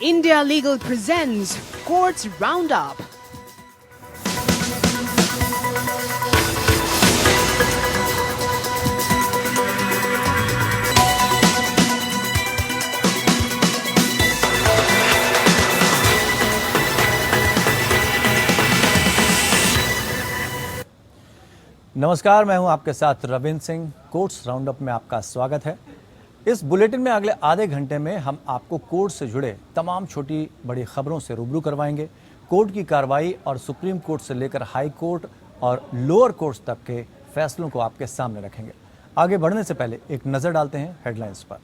India Legal presents Courts Roundup. नमस्कार, मैं हूं आपके साथ रविंद्र सिंह। कोर्ट्स राउंडअप में आपका स्वागत है। इस बुलेटिन में अगले आधे घंटे में हम आपको कोर्ट से जुड़े तमाम छोटी बड़ी खबरों से रूबरू करवाएंगे। कोर्ट की कार्रवाई और सुप्रीम कोर्ट से लेकर हाई कोर्ट और लोअर कोर्ट्स तक के फैसलों को आपके सामने रखेंगे। आगे बढ़ने से पहले एक नजर डालते हैं हेडलाइंस पर।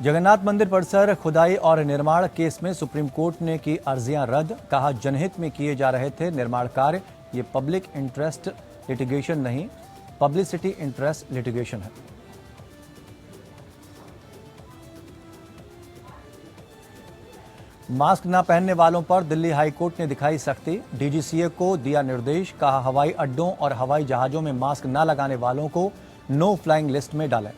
जगन्नाथ मंदिर परिसर खुदाई और निर्माण केस में सुप्रीम कोर्ट ने की अर्जियां रद्द। कहा, जनहित में किए जा रहे थे निर्माण कार्य, ये पब्लिक इंटरेस्ट लिटिगेशन नहीं, पब्लिसिटी इंटरेस्ट लिटिगेशन है। मास्क न पहनने वालों पर दिल्ली हाई कोर्ट ने दिखाई सख्ती। डीजीसीए को दिया निर्देश। कहा, हवाई अड्डों और हवाई जहाजों में मास्क न लगाने वालों को नो फ्लाइंग लिस्ट में डालें।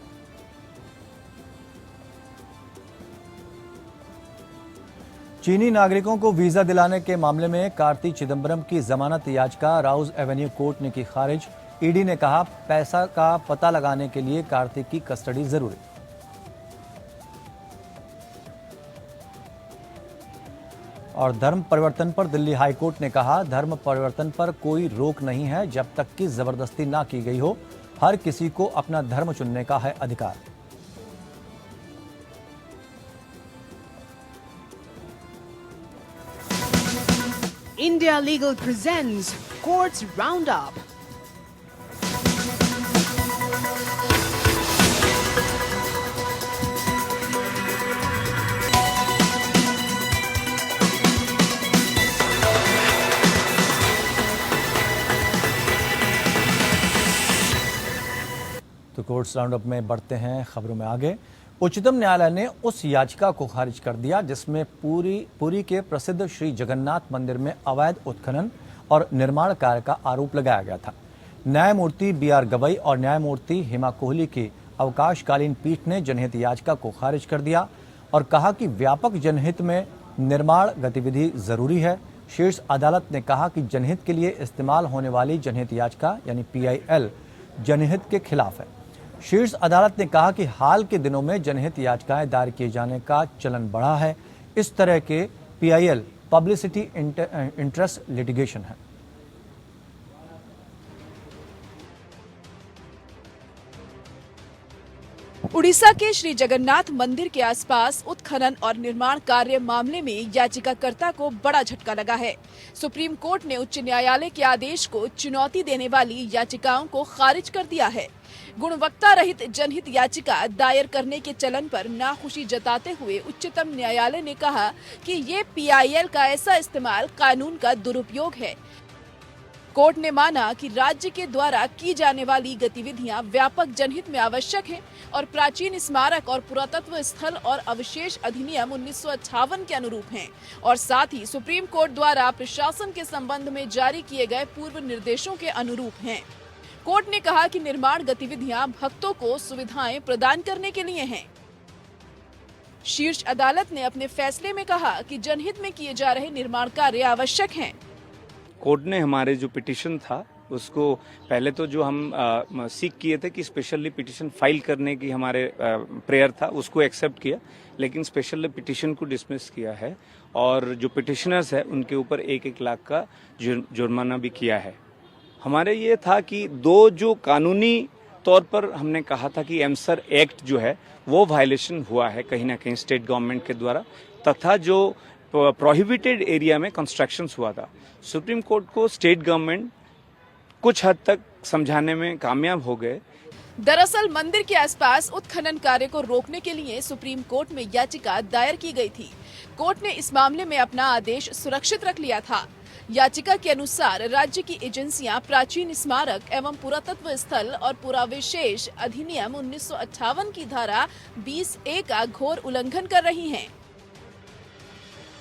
चीनी नागरिकों को वीजा दिलाने के मामले में कार्ति चिदंबरम की जमानत याचिका राउज एवेन्यू कोर्ट ने की खारिज। ईडी ने कहा, पैसा का पता लगाने के लिए कार्तिक की कस्टडी जरूरी। और धर्म परिवर्तन पर दिल्ली हाई कोर्ट ने कहा, धर्म परिवर्तन पर कोई रोक नहीं है जब तक कि जबरदस्ती ना की गई हो। हर किसी को अपना धर्म चुनने का है अधिकार। India Legal presents Courts Roundup. तो कोर्ट्स राउंडअप में बढ़ते हैं खबरों में आगे। उच्चतम न्यायालय ने उस याचिका को खारिज कर दिया जिसमें पुरी के प्रसिद्ध श्री जगन्नाथ मंदिर में अवैध उत्खनन और निर्माण कार्य का आरोप लगाया गया था। न्यायमूर्ति बीआर गवई और न्यायमूर्ति हिमा कोहली की अवकाशकालीन पीठ ने जनहित याचिका को खारिज कर दिया और कहा कि व्यापक जनहित में निर्माण गतिविधि जरूरी है। शीर्ष अदालत ने कहा कि जनहित के लिए इस्तेमाल होने वाली जनहित याचिका यानी PIL जनहित के खिलाफ है। शीर्ष अदालत ने कहा कि हाल के दिनों में जनहित याचिकाएं दायर किए जाने का चलन बढ़ा है। इस तरह के PIL पब्लिसिटी इंटरेस्ट लिटिगेशन है। उड़ीसा के श्री जगन्नाथ मंदिर के आसपास उत्खनन और निर्माण कार्य मामले में याचिकाकर्ता को बड़ा झटका लगा है। सुप्रीम कोर्ट ने उच्च न्यायालय के आदेश को चुनौती देने वाली याचिकाओं को खारिज कर दिया है। गुणवत्ता रहित जनहित याचिका दायर करने के चलन पर नाखुशी जताते हुए उच्चतम न्यायालय ने कहा कि ये PIL का ऐसा इस्तेमाल कानून का दुरुपयोग है। कोर्ट ने माना कि राज्य के द्वारा की जाने वाली गतिविधियां व्यापक जनहित में आवश्यक हैं और प्राचीन स्मारक और पुरातत्व स्थल और अवशेष अधिनियम 1958 के अनुरूप हैं और साथ ही सुप्रीम कोर्ट द्वारा प्रशासन के संबंध में जारी किए गए पूर्व निर्देशों के अनुरूप हैं। कोर्ट ने कहा कि निर्माण गतिविधियां भक्तों को सुविधाएं प्रदान करने के लिए हैं। शीर्ष अदालत ने अपने फैसले में कहा कि जनहित में किए जा रहे निर्माण कार्य आवश्यक हैं। कोर्ट ने हमारे जो पिटीशन था उसको पहले तो जो हम सीख किए थे कि स्पेशली पिटीशन फाइल करने की हमारे प्रेयर था उसको एक्सेप्ट किया, लेकिन स्पेशल पिटीशन को डिसमिस किया है और जो पिटिशनर्स है उनके ऊपर 1-1 लाख का जुर्माना भी किया है। हमारे ये था कि दो जो कानूनी तौर पर हमने कहा था कि एमसर एक्ट जो है वो वायलेशन हुआ है कहीं ना कहीं स्टेट गवर्नमेंट के द्वारा, तथा जो प्रोहिबिटेड एरिया में कंस्ट्रक्शंस हुआ था। सुप्रीम कोर्ट को स्टेट गवर्नमेंट कुछ हद तक समझाने में कामयाब हो गए। दरअसल मंदिर के आसपास उत्खनन कार्य को रोकने के लिए सुप्रीम कोर्ट में याचिका दायर की गई थी। कोर्ट ने इस मामले में अपना आदेश सुरक्षित रख लिया था। याचिका के अनुसार राज्य की एजेंसियां प्राचीन स्मारक एवं पुरातत्व स्थल और पुराविशेष अधिनियम 1958 की धारा 20A का घोर उल्लंघन कर रही हैं।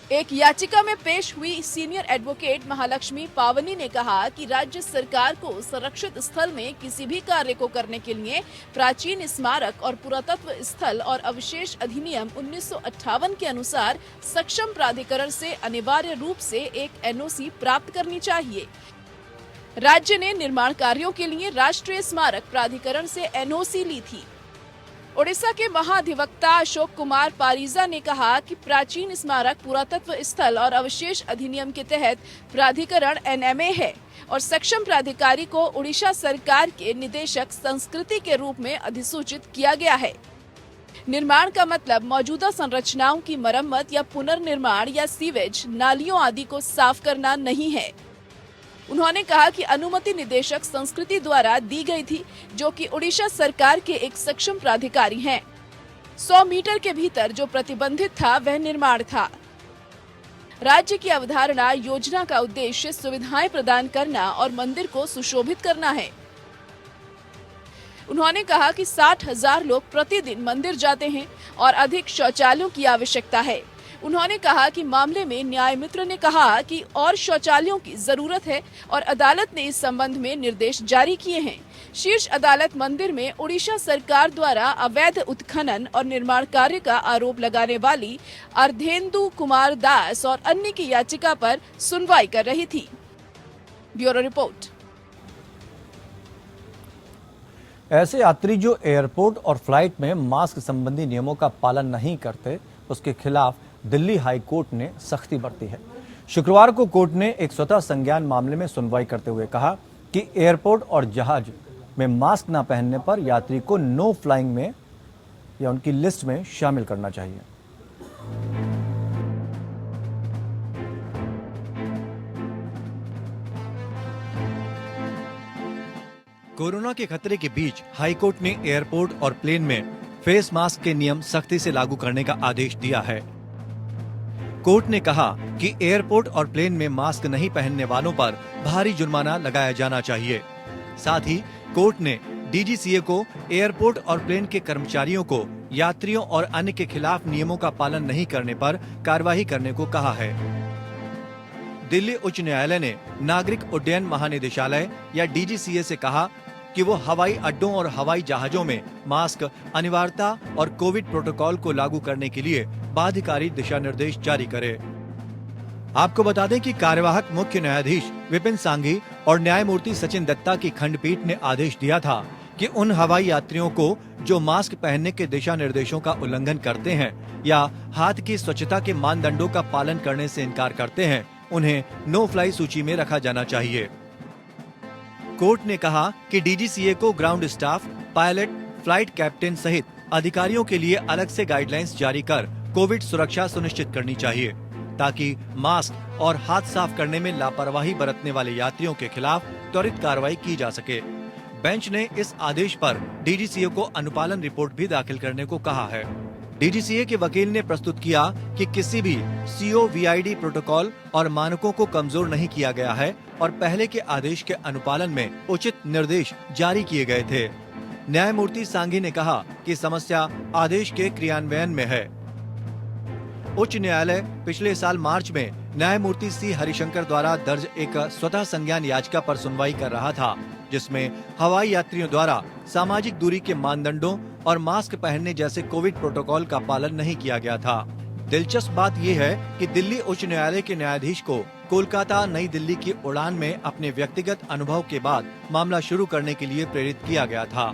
एक याचिका में पेश हुई सीनियर एडवोकेट महालक्ष्मी पावनी ने कहा कि राज्य सरकार को संरक्षित स्थल में किसी भी कार्य को करने के लिए प्राचीन स्मारक और पुरातत्व स्थल और अवशेष अधिनियम 1958 के अनुसार सक्षम प्राधिकरण से अनिवार्य रूप से एक एनओसी प्राप्त करनी चाहिए। राज्य ने निर्माण कार्यों के लिए राष्ट्रीय स्मारक प्राधिकरण से एनओसी ली थी। ओडिशा के महाधिवक्ता अशोक कुमार पारिजा ने कहा कि प्राचीन स्मारक पुरातत्व स्थल और अवशेष अधिनियम के तहत प्राधिकरण एनएमए है और सक्षम प्राधिकारी को ओडिशा सरकार के निदेशक संस्कृति के रूप में अधिसूचित किया गया है। निर्माण का मतलब मौजूदा संरचनाओं की मरम्मत या पुनर्निर्माण या सीवेज, नालियों आदि को साफ करना नहीं है। उन्होंने कहा कि अनुमति निदेशक संस्कृति द्वारा दी गई थी, जो कि ओडिशा सरकार के एक सक्षम प्राधिकारी हैं। 100 मीटर के भीतर जो प्रतिबंधित था वह निर्माण था। राज्य की अवधारणा योजना का उद्देश्य सुविधाएं प्रदान करना और मंदिर को सुशोभित करना है। उन्होंने कहा कि 60,000 लोग प्रतिदिन मंदिर जाते हैं और अधिक शौचालयों की आवश्यकता है। उन्होंने कहा कि मामले में न्याय मित्र ने कहा कि और शौचालयों की जरूरत है और अदालत ने इस संबंध में निर्देश जारी किए हैं। शीर्ष अदालत मंदिर में ओडिशा सरकार द्वारा अवैध उत्खनन और निर्माण कार्य का आरोप लगाने वाली अर्धेंदु कुमार दास और अन्य की याचिका पर सुनवाई कर रही थी। Bureau report. ऐसे यात्री जो एयरपोर्ट और फ्लाइट में मास्क संबंधी नियमों का पालन नहीं करते, उसके खिलाफ दिल्ली हाई कोर्ट ने सख्ती बरती है। शुक्रवार को कोर्ट ने एक स्वतः संज्ञान मामले में सुनवाई करते हुए कहा कि एयरपोर्ट और जहाज में मास्क न पहनने पर यात्री को नो फ्लाइंग में या उनकी लिस्ट में शामिल करना चाहिए। कोरोना के खतरे के बीच हाईकोर्ट ने एयरपोर्ट और प्लेन में फेस मास्क के नियम सख्ती से लागू करने का आदेश दिया है। कोर्ट ने कहा कि एयरपोर्ट और प्लेन में मास्क नहीं पहनने वालों पर भारी जुर्माना लगाया जाना चाहिए। साथ ही कोर्ट ने डीजीसीए को एयरपोर्ट और प्लेन के कर्मचारियों को यात्रियों और अन्य के खिलाफ नियमों का पालन नहीं करने पर कार्रवाई करने को कहा है। दिल्ली उच्च न्यायालय ने नागरिक उड्डयन महानिदेशालय या डीजीसीए से कहा कि वो हवाई अड्डों और हवाई जहाजों में मास्क अनिवार्यता और कोविड प्रोटोकॉल को लागू करने के लिए बाध्यकारी दिशा निर्देश जारी करे। आपको बता दें कि कार्यवाहक मुख्य न्यायाधीश विपिन सांघी और न्यायमूर्ति सचिन दत्ता की खंडपीठ ने आदेश दिया था कि उन हवाई यात्रियों को जो मास्क पहनने के दिशा निर्देशों का उल्लंघन करते हैं या हाथ की स्वच्छता के मानदंडों का पालन करने से इनकार करते हैं, उन्हें नो फ्लाई सूची में रखा जाना चाहिए। कोर्ट ने कहा कि डीजीसीए को ground staff, pilot, flight captain सहित अधिकारियों के लिए अलग से गाइडलाइंस जारी कर कोविड सुरक्षा सुनिश्चित करनी चाहिए, ताकि मास्क और हाथ साफ करने में लापरवाही बरतने वाले यात्रियों के खिलाफ त्वरित कार्रवाई की जा सके। बेंच ने इस आदेश पर डीजीसीए को अनुपालन रिपोर्ट भी दाखिल करने को कहा है। डीजीसीए के वकील ने प्रस्तुत किया कि किसी भी COVID प्रोटोकॉल और मानकों को कमजोर नहीं किया गया है और पहले के आदेश के अनुपालन में उचित निर्देश जारी किए गए थे। न्यायमूर्ति सांघी ने कहा कि समस्या आदेश के क्रियान्वयन में है। उच्च न्यायालय पिछले साल मार्च में न्यायमूर्ति C हरिशंकर द्वारा दर्ज एक स्वतः संज्ञान याचिका पर सुनवाई कर रहा था, जिसमें हवाई यात्रियों द्वारा सामाजिक दूरी के मानदंडों और मास्क पहनने जैसे कोविड प्रोटोकॉल का पालन नहीं किया गया था। दिलचस्प बात यह है कि दिल्ली उच्च न्यायालय के न्यायाधीश को कोलकाता नई दिल्ली की उड़ान में अपने व्यक्तिगत अनुभव के बाद मामला शुरू करने के लिए प्रेरित किया गया था,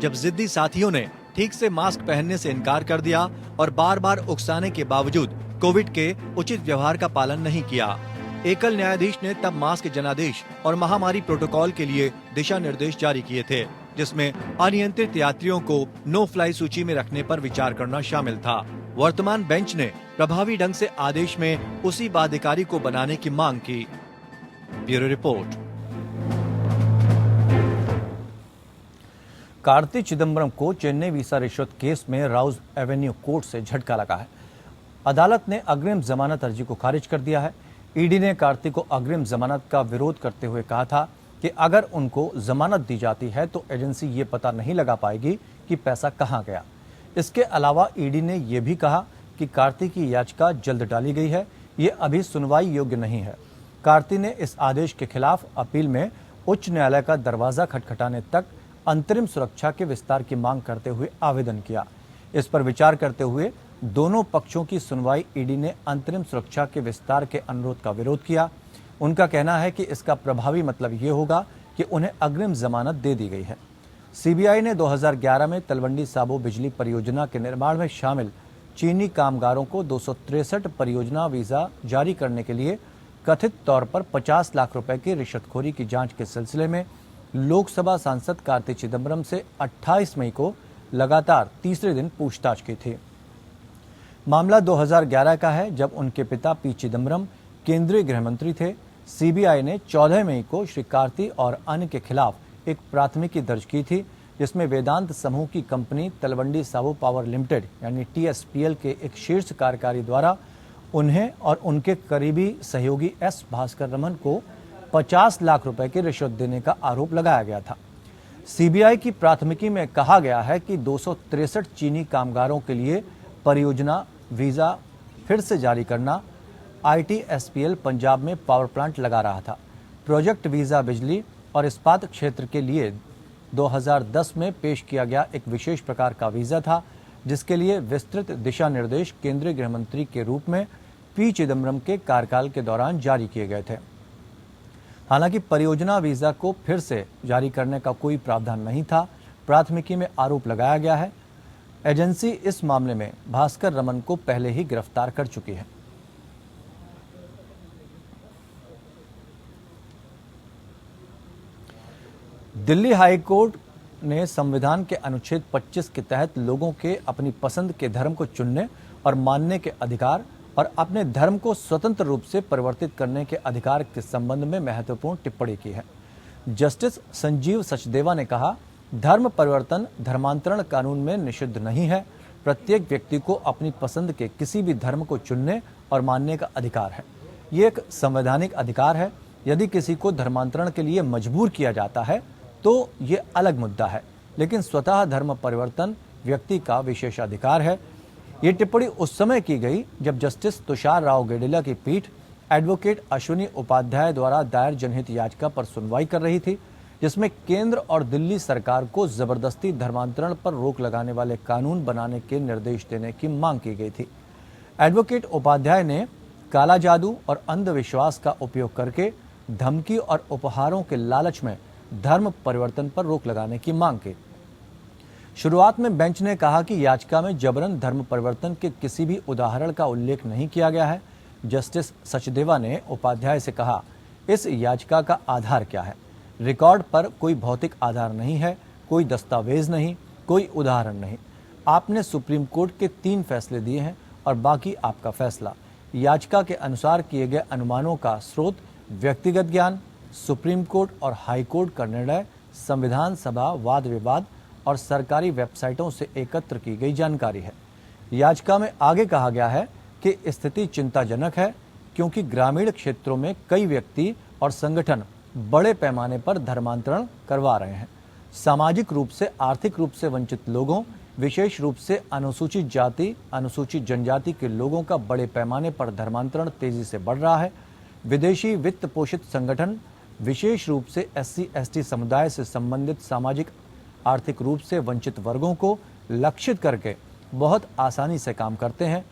जब जिद्दी साथियों ने ठीक से मास्क पहनने से इनकार कर दिया और बार बार उकसाने के बावजूद कोविड के उचित व्यवहार का पालन नहीं किया। एकल न्यायाधीश ने तब मास्क जनादेश और महामारी प्रोटोकॉल के लिए दिशा निर्देश जारी किए थे, जिसमें अनियंत्रित यात्रियों को नो फ्लाई सूची में रखने पर विचार करना शामिल था। वर्तमान बेंच ने प्रभावी ढंग से आदेश में उसी बाध्यकारी को बनाने की मांग की। Bureau report. कार्ति चिदंबरम को चेन्नई वीसा रिश्वत केस में राउज एवेन्यू कोर्ट से झटका लगा है। अदालत ने अग्रिम जमानत अर्जी को खारिज कर दिया है। ईडी ने कार्ति को अग्रिम जमानत का विरोध करते हुए कहा था कि अगर उनको जमानत दी जाती है तो एजेंसी ये पता नहीं लगा पाएगी कि पैसा कहां गया। इसके अलावा ईडी ने यह भी कहा कि कार्ति की याचिका जल्द डाली गई है, ये अभी सुनवाई योग्य नहीं है। कार्ति ने इस आदेश के खिलाफ अपील में उच्च न्यायालय का दरवाजा खटखटाने तक अंतरिम सुरक्षा के विस्तार की मांग करते हुए आवेदन किया। इस पर विचार करते हुए दोनों पक्षों की सुनवाई ईडी ने अंतरिम सुरक्षा के विस्तार के अनुरोध का विरोध किया। उनका कहना है कि इसका प्रभावी मतलब ये होगा कि उन्हें अग्रिम जमानत दे दी गई है। सीबीआई ने 2011 में तलवंडी साबो बिजली परियोजना के निर्माण में शामिल चीनी कामगारों को 263 परियोजना वीजा जारी करने के लिए कथित तौर पर 50 लाख रुपए की रिश्वतखोरी की जांच के सिलसिले में लोकसभा सांसद कार्ति चिदम्बरम से 28 मई को लगातार तीसरे दिन पूछताछ की थी। मामला 2011 का है, जब उनके पिता पी चिदम्बरम केंद्रीय गृह मंत्री थे। सीबीआई ने 14 मई को श्री कार्ति और अन्य के खिलाफ एक प्राथमिकी दर्ज की थी, जिसमें वेदांत समूह की company Talwandi Sabo power limited यानी टीएसपीएल के एक शीर्ष कार्यकारी द्वारा उन्हें और उनके करीबी सहयोगी एस भास्कर रमन को 50 लाख रुपए की रिश्वत देने का आरोप लगाया गया था। सीबीआई की प्राथमिकी में कहा गया है कि 263 चीनी कामगारों के लिए परियोजना वीजा फिर से जारी करना। आईटीएसपीएल पंजाब में पावर प्लांट लगा रहा था। प्रोजेक्ट वीजा बिजली और इस्पात क्षेत्र के लिए 2010 में पेश किया गया एक विशेष प्रकार का वीजा था, जिसके लिए विस्तृत दिशा निर्देश केंद्रीय गृह मंत्री के रूप में पी चिदम्बरम के कार्यकाल के दौरान जारी किए गए थे। हालांकि परियोजना वीजा को फिर से जारी करने का कोई प्रावधान नहीं था। प्राथमिकी में आरोप लगाया गया है। एजेंसी इस मामले में भास्कर रमन को पहले ही गिरफ्तार कर चुकी है। दिल्ली हाई कोर्ट ने संविधान के अनुच्छेद 25 के तहत लोगों के अपनी पसंद के धर्म को चुनने और मानने के अधिकार और अपने धर्म को स्वतंत्र रूप से परिवर्तित करने के अधिकार के संबंध में महत्वपूर्ण टिप्पणी की है। जस्टिस संजीव सचदेवा ने कहा, धर्म परिवर्तन धर्मांतरण कानून में निषिद्ध नहीं है। प्रत्येक व्यक्ति को अपनी पसंद के किसी भी धर्म को चुनने और मानने का अधिकार है। ये एक संवैधानिक अधिकार है। यदि किसी को धर्मांतरण के लिए मजबूर किया जाता है तो ये अलग मुद्दा है, लेकिन स्वतः धर्म परिवर्तन व्यक्ति का विशेषाधिकार है। ये टिप्पणी उस समय की गई जब जस्टिस तुषार राव गेडेला की पीठ एडवोकेट अश्विनी उपाध्याय द्वारा दायर जनहित याचिका पर सुनवाई कर रही थी, जिसमें केंद्र और दिल्ली सरकार को जबरदस्ती धर्मांतरण पर रोक लगाने वाले कानून बनाने के निर्देश देने की मांग की गई थी। एडवोकेट उपाध्याय ने काला जादू और अंधविश्वास का उपयोग करके धमकी और उपहारों के लालच में धर्म परिवर्तन पर रोक लगाने की मांग की। शुरुआत में बेंच ने कहा कि याचिका में जबरन धर्म परिवर्तन के किसी भी उदाहरण का उल्लेख नहीं किया गया है। जस्टिस सचदेवा ने उपाध्याय से कहा, इस याचिका का आधार क्या है? रिकॉर्ड पर कोई भौतिक आधार नहीं है, कोई दस्तावेज नहीं, कोई उदाहरण नहीं। आपने सुप्रीम कोर्ट के 3 फैसले दिए हैं और बाकी आपका फैसला। याचिका के अनुसार किए गए अनुमानों का स्रोत व्यक्तिगत ज्ञान, सुप्रीम कोर्ट और हाई कोर्ट का निर्णय, संविधान सभा वाद विवाद और सरकारी वेबसाइटों से एकत्र की गई जानकारी है। याचिका में आगे कहा गया है कि स्थिति चिंताजनक है, क्योंकि ग्रामीण क्षेत्रों में कई व्यक्ति और संगठन बड़े पैमाने पर धर्मांतरण करवा रहे हैं। सामाजिक रूप से आर्थिक रूप से वंचित लोगों, विशेष रूप से अनुसूचित जाति, अनुसूचित जनजाति के लोगों का बड़े पैमाने पर धर्मांतरण तेजी से बढ़ रहा है। विदेशी वित्त पोषित संगठन विशेष रूप से SC/ST समुदाय से संबंधित सामाजिक आर्थिक रूप से वंचित वर्गों को लक्षित करके बहुत आसानी से काम करते हैं।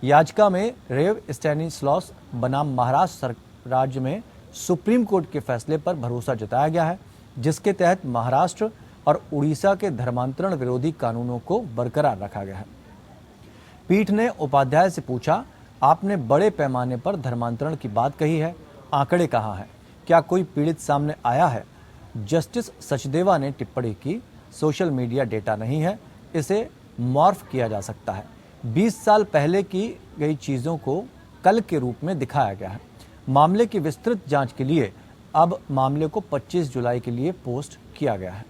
याचिका में रेव स्टेनिस्लॉस बनाम महाराष्ट्र राज्य में सुप्रीम कोर्ट के फैसले पर भरोसा जताया गया है, जिसके तहत महाराष्ट्र और उड़ीसा के धर्मांतरण विरोधी कानूनों को बरकरार रखा गया है। पीठ ने उपाध्याय से पूछा, आपने बड़े पैमाने पर धर्मांतरण की बात कही है, आंकड़े कहाँ हैं? क्या कोई पीड़ित सामने आया है? जस्टिस सचदेवा ने टिप्पणी की, सोशल मीडिया डेटा नहीं है, इसे मॉर्फ किया जा सकता है। 20 साल पहले की गई चीज़ों को कल के रूप में दिखाया गया है। मामले की विस्तृत जांच के लिए अब मामले को 25 जुलाई के लिए पोस्ट किया गया है।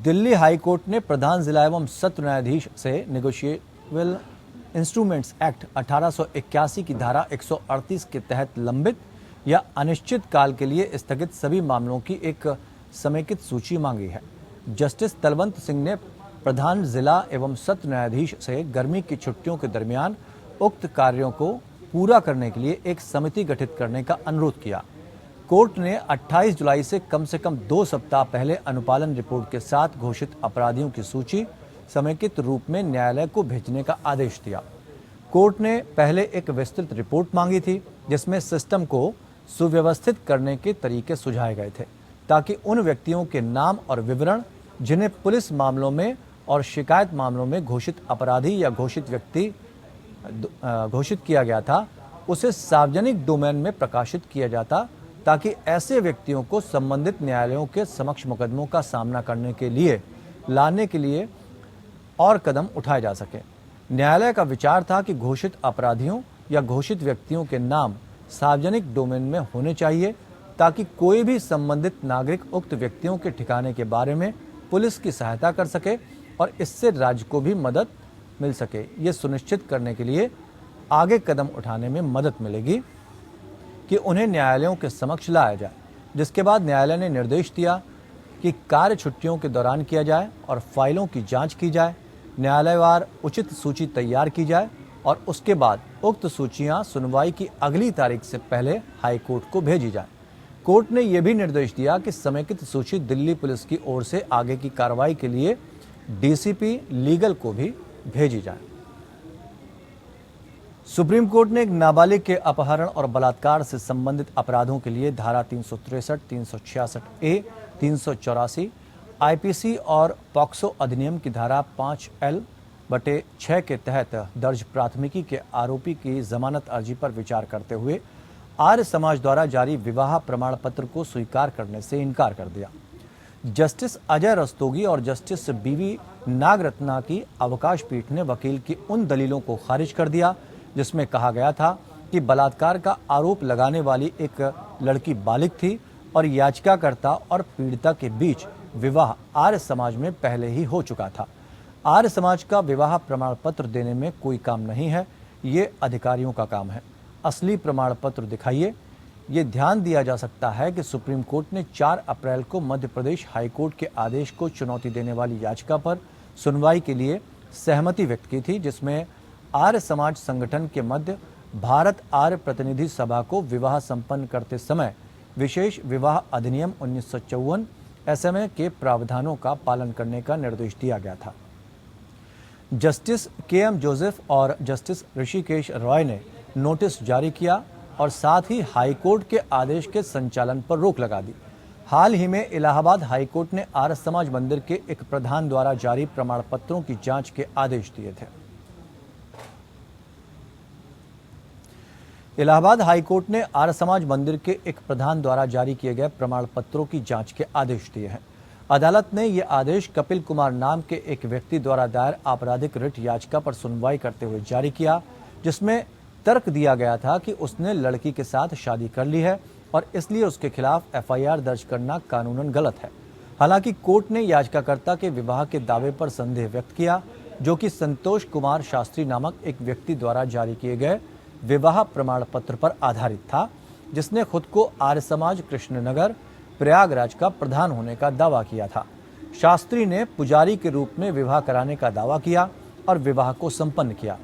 दिल्ली हाई कोर्ट ने प्रधान जिला एवं सत्र न्यायाधीश से नेगोशिएबल इंस्ट्रूमेंट्स एक्ट 1881 की धारा 138 के तहत लंबित या अनिश्चित काल के लिए स्थगित सभी मामलों की एक समेकित सूची मांगी है। जस्टिस तलवंत सिंह ने प्रधान जिला एवं सत्र न्यायाधीश से गर्मी की छुट्टियों के दरमियान उक्त कार्यों को पूरा करने के लिए एक समिति गठित करने का अनुरोध किया। कोर्ट ने 28 जुलाई से कम 2 सप्ताह पहले अनुपालन रिपोर्ट के साथ घोषित अपराधियों की सूची समेकित रूप में न्यायालय को भेजने का आदेश दिया। कोर्ट ने पहले एक विस्तृत रिपोर्ट मांगी थी जिसमें सिस्टम को सुव्यवस्थित करने के तरीके सुझाए गए थे ताकि उन व्यक्तियों के नाम और विवरण जिन्हें पुलिस मामलों में और शिकायत मामलों में घोषित अपराधी या घोषित व्यक्ति घोषित किया गया था उसे सार्वजनिक डोमेन में प्रकाशित किया जाता ताकि ऐसे व्यक्तियों को संबंधित न्यायालयों के समक्ष मुकदमों का सामना करने के लिए लाने के लिए और कदम उठाए जा सके। न्यायालय का विचार था कि घोषित अपराधियों या घोषित व्यक्तियों के नाम सार्वजनिक डोमेन में होने चाहिए ताकि कोई भी संबंधित नागरिक उक्त व्यक्तियों के ठिकाने के बारे में पुलिस की सहायता कर सके और इससे राज्य को भी मदद मिल सके। ये सुनिश्चित करने के लिए आगे कदम उठाने में मदद मिलेगी कि उन्हें न्यायालयों के समक्ष लाया जाए, जिसके बाद न्यायालय ने निर्देश दिया कि कार्य छुट्टियों के दौरान किया जाए और फाइलों की जांच की जाए, न्यायालयवार उचित सूची तैयार की जाए और उसके बाद उक्त सूचियां सुनवाई की अगली तारीख से पहले हाई कोर्ट को भेजी जाए। कोर्ट ने यह भी निर्देश दिया कि समेकित सूची दिल्ली पुलिस की ओर से आगे की कार्रवाई के लिए डीसीपी लीगल को भी भेजी जाए। सुप्रीम कोर्ट ने एक नाबालिग के अपहरण और बलात्कार से संबंधित अपराधों के लिए धारा 363, 366 ए, 384 आईपीसी और पॉक्सो अधिनियम की धारा 5L/6 के तहत दर्ज प्राथमिकी के आरोपी की जमानत अर्जी पर विचार करते हुए आर्य समाज द्वारा जारी विवाह प्रमाण पत्र को स्वीकार करने से इनकार कर दिया। जस्टिस अजय रस्तोगी और जस्टिस बीवी नागरत्ना की अवकाश पीठ ने वकील की उन दलीलों को खारिज कर दिया जिसमें कहा गया था कि बलात्कार का आरोप लगाने वाली एक लड़की बालिग थी और याचिकाकर्ता और पीड़िता के बीच विवाह आर्य समाज में पहले ही हो चुका था। आर्य समाज का विवाह प्रमाण पत्र देने में कोई काम नहीं है, ये अधिकारियों का काम है। असली प्रमाण पत्र दिखाइए। ये ध्यान दिया जा सकता है कि सुप्रीम कोर्ट ने 4 अप्रैल को मध्य प्रदेश हाईकोर्ट के आदेश को चुनौती देने वाली याचिका पर सुनवाई के लिए सहमति व्यक्त की थी, जिसमें आर्य समाज संगठन के मध्य भारत आर्य प्रतिनिधि सभा को विवाह संपन्न करते समय विशेष विवाह अधिनियम 1954 SMA के प्रावधानों का पालन करने का निर्देश दिया गया था। जस्टिस KM जोसेफ और जस्टिस ऋषिकेश रॉय ने नोटिस जारी किया और साथ ही हाईकोर्ट के आदेश के संचालन पर रोक लगा दी। हाल ही में इलाहाबाद हाईकोर्ट ने आर्य समाज मंदिर के एक प्रधान द्वारा जारी प्रमाण पत्रों की जांच के आदेश दिए थे। इलाहाबाद हाईकोर्ट ने आर्य समाज मंदिर के एक प्रधान द्वारा जारी किए गए प्रमाण पत्रों की जांच के आदेश दिए हैं। अदालत ने यह आदेश कपिल कुमार नाम के एक व्यक्ति द्वारा दायर आपराधिक रिट याचिका पर सुनवाई करते हुए जारी किया, जिसमें तर्क दिया गया था कि उसने लड़की के साथ शादी कर ली है और इसलिए उसके खिलाफ FIR दर्ज करना कानूनन गलत है। हालांकि कोर्ट ने याचिकाकर्ता के विवाह के दावे पर संदेह व्यक्त किया, जो कि संतोष कुमार शास्त्री नामक एक व्यक्ति द्वारा जारी किए गए विवाह प्रमाण पत्र पर आधारित था, जिसने खुद को आर्य समाज कृष्णनगर प्रयागराज का प्रधान होने का दावा किया था। शास्त्री ने पुजारी के रूप में विवाह कराने का दावा किया और विवाह को संपन्न किया।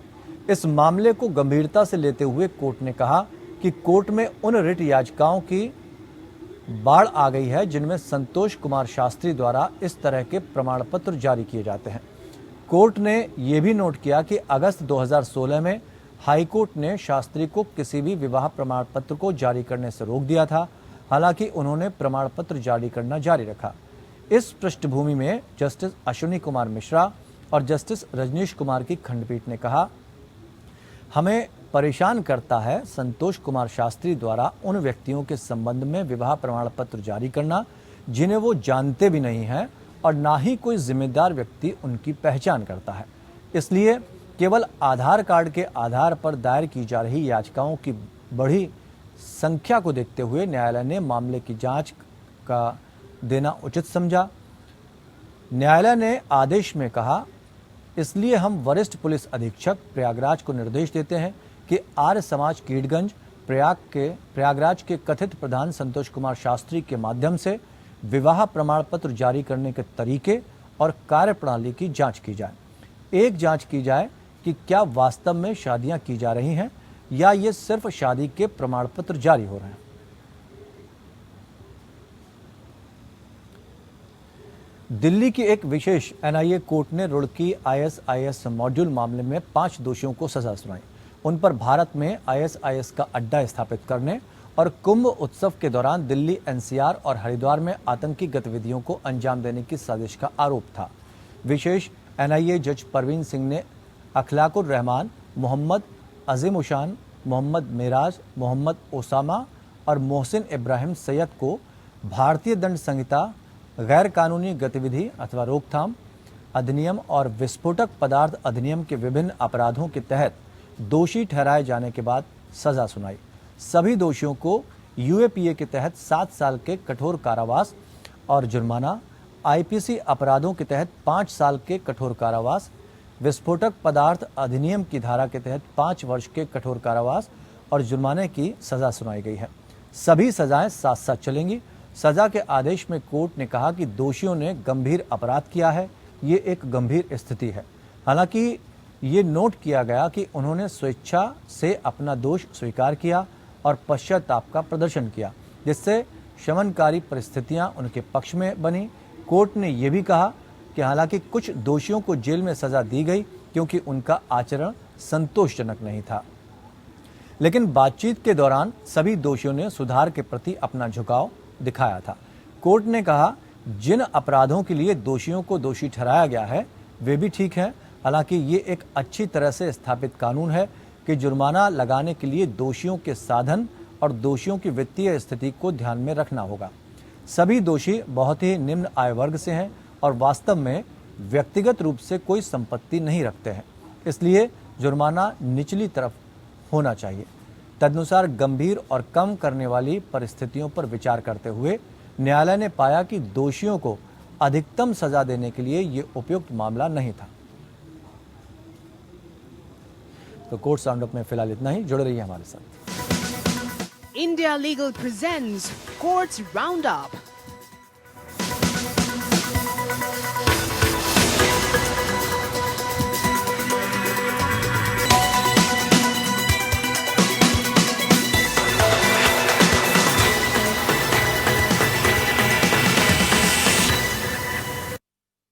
इस मामले को गंभीरता से लेते हुए कोर्ट ने कहा कि कोर्ट में उन रिट याचिकाओं की बाढ़ आ गई है जिनमें संतोष कुमार शास्त्री द्वारा इस तरह के प्रमाण पत्र जारी किए जाते हैं। कोर्ट ने यह भी नोट किया कि अगस्त 2016 में हाईकोर्ट ने शास्त्री को किसी भी विवाह प्रमाण पत्र को जारी करने से रोक दिया था, हालांकि उन्होंने प्रमाण पत्र जारी करना जारी रखा। इस पृष्ठभूमि में जस्टिस अश्विनी कुमार मिश्रा और जस्टिस रजनीश कुमार की खंडपीठ ने कहा, हमें परेशान करता है संतोष कुमार शास्त्री द्वारा उन व्यक्तियों के संबंध में विवाह प्रमाण पत्र जारी करना जिन्हें वो जानते भी नहीं हैं और ना ही कोई जिम्मेदार व्यक्ति उनकी पहचान करता है। इसलिए केवल आधार कार्ड के आधार पर दायर की जा रही याचिकाओं की बड़ी संख्या को देखते हुए न्यायालय ने मामले की जांच का देना उचित समझा। न्यायालय ने आदेश में कहा, इसलिए हम वरिष्ठ पुलिस अधीक्षक प्रयागराज को निर्देश देते हैं कि आर्य समाज कीडगंज प्रयागराज के कथित प्रधान संतोष कुमार शास्त्री के माध्यम से विवाह प्रमाण पत्र जारी करने के तरीके और कार्यप्रणाली की जांच की जाए। एक जांच की जाए कि क्या वास्तव में शादियां की जा रही हैं या ये सिर्फ शादी के प्रमाण पत्र जारी हो रहे हैं। दिल्ली की एक विशेष एनआईए कोर्ट ने रुड़की आईएसआईएस मॉड्यूल मामले में 5 दोषियों को सजा सुनाई। उन पर भारत में आईएसआईएस का अड्डा स्थापित करने और कुंभ उत्सव के दौरान दिल्ली एनसीआर और हरिद्वार में आतंकी गतिविधियों को अंजाम देने की साजिश का आरोप था। विशेष एनआईए जज परवीन सिंह ने अखलाकुर रहमान, मोहम्मद अजीमुशान, मोहम्मद मेराज, मोहम्मद ओसामा और मोहसिन इब्राहिम सैयद को भारतीय दंड संहिता, गैर कानूनी गतिविधि अथवा रोकथाम अधिनियम और विस्फोटक पदार्थ अधिनियम के विभिन्न अपराधों के तहत दोषी ठहराए जाने के बाद सजा सुनाई। सभी दोषियों को यूएपीए के तहत 7 साल के कठोर कारावास और जुर्माना, आईपीसी अपराधों के तहत 5 साल के कठोर कारावास, विस्फोटक पदार्थ अधिनियम की धारा के तहत 5 वर्ष के कठोर कारावास और जुर्माने की सजा सुनाई गई है। सभी सजाएं साथ साथ चलेंगी। सजा के आदेश में कोर्ट ने कहा कि दोषियों ने गंभीर अपराध किया है, ये एक गंभीर स्थिति है। हालांकि ये नोट किया गया कि उन्होंने स्वेच्छा से अपना दोष स्वीकार किया और पश्चाताप का प्रदर्शन किया, जिससे शमनकारी परिस्थितियां उनके पक्ष में बनी। कोर्ट ने यह भी कहा कि हालांकि कुछ दोषियों को जेल में सजा दी गई क्योंकि उनका आचरण संतोषजनक नहीं था, लेकिन बातचीत के दौरान सभी दोषियों ने सुधार के प्रति अपना झुकाव दिखाया था। कोर्ट ने कहा जिन अपराधों के लिए दोषियों को दोषी ठहराया गया है वे भी ठीक हैं। हालांकि ये एक अच्छी तरह से स्थापित कानून है कि जुर्माना लगाने के लिए दोषियों के साधन और दोषियों की वित्तीय स्थिति को ध्यान में रखना होगा। सभी दोषी बहुत ही निम्न आय वर्ग से हैं और वास्तव में व्यक्तिगत रूप से कोई संपत्ति नहीं रखते हैं, इसलिए जुर्माना निचली तरफ होना चाहिए। तदनुसार गंभीर और कम करने वाली परिस्थितियों पर विचार करते हुए न्यायालय ने पाया कि दोषियों को अधिकतम सजा देने के लिए ये उपयुक्त मामला नहीं था। तो कोर्ट राउंड अप में फिलहाल इतना ही। जुड़े रहिए हमारे साथ। India Legal presents Courts Roundup.